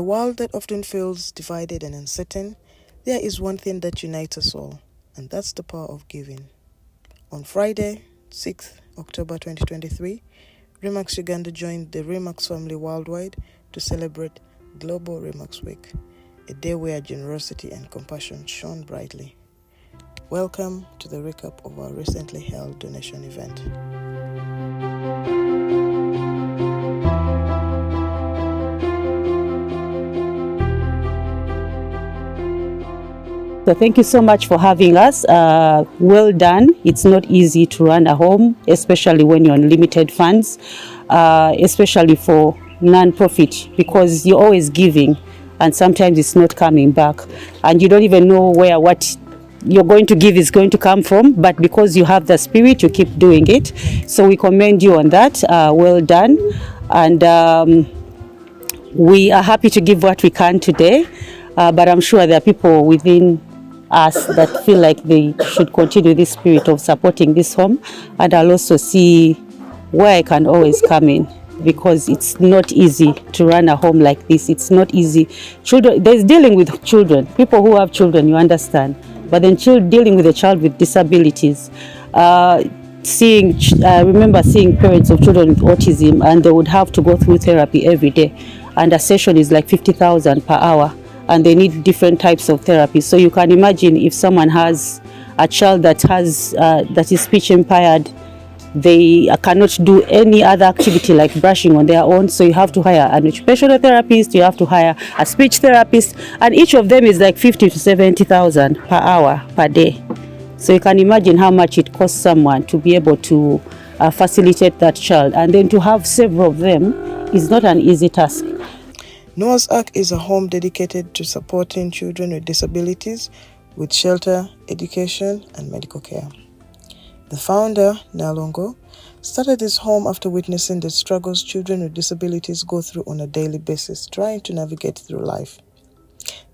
world that often feels divided and uncertain, there is one thing that unites us all, and that's the power of giving. On Friday, 6th October 2023, Remax Uganda joined the Remax family worldwide to celebrate Global Remax Week, a day where generosity and compassion shone brightly. Welcome to the recap of our recently held donation event. So thank you so much for having us. Well done. It's not easy to run a home, especially when you're on limited funds, especially for non-profit, because you're always giving and sometimes it's not coming back and you don't even know where what you're going to give is going to come from, but because you have the spirit, you keep doing it. So we commend you on that. Well done. And we are happy to give what we can today, but I'm sure there are people within us that feel like they should continue this spirit of supporting this home, and I'll also see where I can always come in, because it's not easy to run a home like this. It's not easy. Children, there's dealing with children, people who have children, you understand, but then dealing with a child with disabilities. I remember seeing parents of children with autism, and they would have to go through therapy every day, and a session is like 50,000 per hour, and they need different types of therapy. So you can imagine if someone has a child that is speech impaired, they cannot do any other activity like brushing on their own. So you have to hire an occupational therapist, you have to hire a speech therapist, and each of them is like 50 to 70,000 per hour per day. So you can imagine how much it costs someone to be able to facilitate that child, and then to have several of them is not an easy task. Noah's Ark is a home dedicated to supporting children with disabilities with shelter, education, and medical care. The founder, Nalongo, started this home after witnessing the struggles children with disabilities go through on a daily basis trying to navigate through life.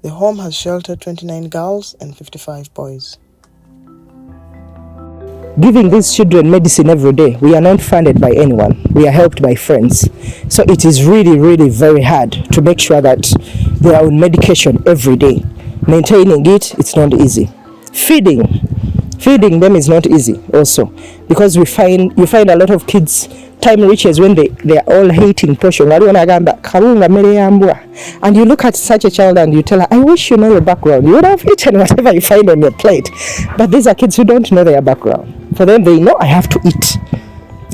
The home has sheltered 29 girls and 55 boys. Giving these children medicine every day, we are not funded by anyone. We are helped by friends. So it is really, really very hard to make sure that they are on medication every day. Maintaining it, it's not easy. Feeding them is not easy also, because you find a lot of kids, time reaches when they are all hating portion. And you look at such a child and you tell her, I wish you know your background. You would have eaten whatever you find on your plate. But these are kids who don't know their background. For them, they know I have to eat.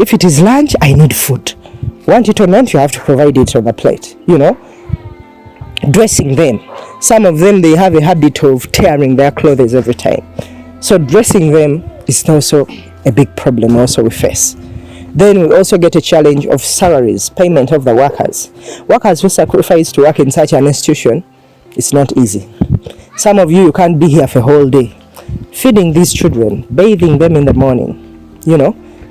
If it is lunch, I need food. Want it or not, you have to provide it on the plate, Dressing them. Some of them, they have a habit of tearing their clothes every time. So dressing them is also a big problem also we face. Then we also get a challenge of salaries, payment of the workers. Workers who sacrifice to work in such an institution, it's not easy. Some of you can't be here for a whole day. Feeding these children, bathing them in the morning,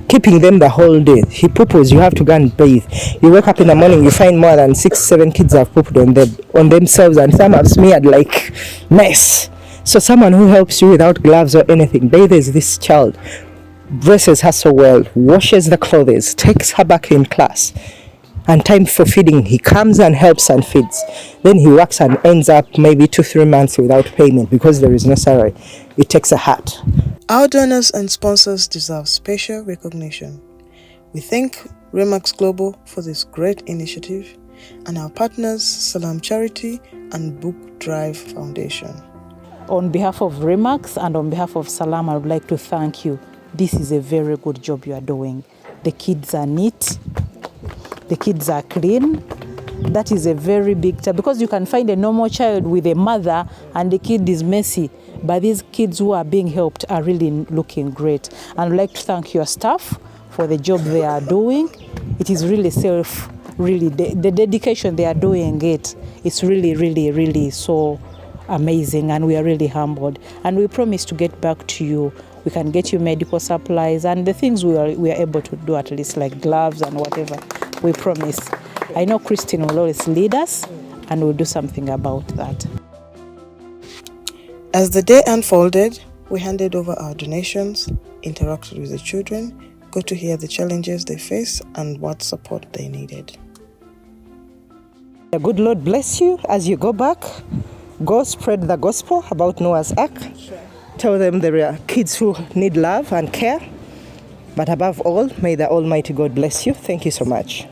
keeping them the whole day. He poops, you have to go and bathe. You wake up in the morning, you find more than 6-7 kids have pooped on themselves, and some have smeared like mess. So someone who helps you without gloves or anything, bathes this child, dresses her so well, washes the clothes, takes her back in class, and time for feeding, he comes and helps and feeds. Then he works and ends up maybe 2-3 months without payment because there is no salary. It takes a heart. Our donors and sponsors deserve special recognition. We thank Remax Global for this great initiative, and our partners Salam Charity and Book Drive Foundation. On behalf of Remax and on behalf of Salam, I would like to thank you. This is a very good job you are doing. The kids are neat. The kids are clean. That is a very big job, because you can find a normal child with a mother and the kid is messy. But these kids who are being helped are really looking great. And I'd like to thank your staff for the job they are doing. It is really the dedication they are doing it's really, really, really so amazing, and we are really humbled. And we promise to get back to you. We can get you medical supplies and the things we are able to do, at least like gloves and whatever. We promise. I know Christine will always lead us, and we'll do something about that. As the day unfolded, we handed over our donations, interacted with the children, got to hear the challenges they face and what support they needed. The good Lord bless you as you go back. Go spread the gospel about Noah's Ark. Sure. Tell them there are kids who need love and care. But above all, may the Almighty God bless you. Thank you so much.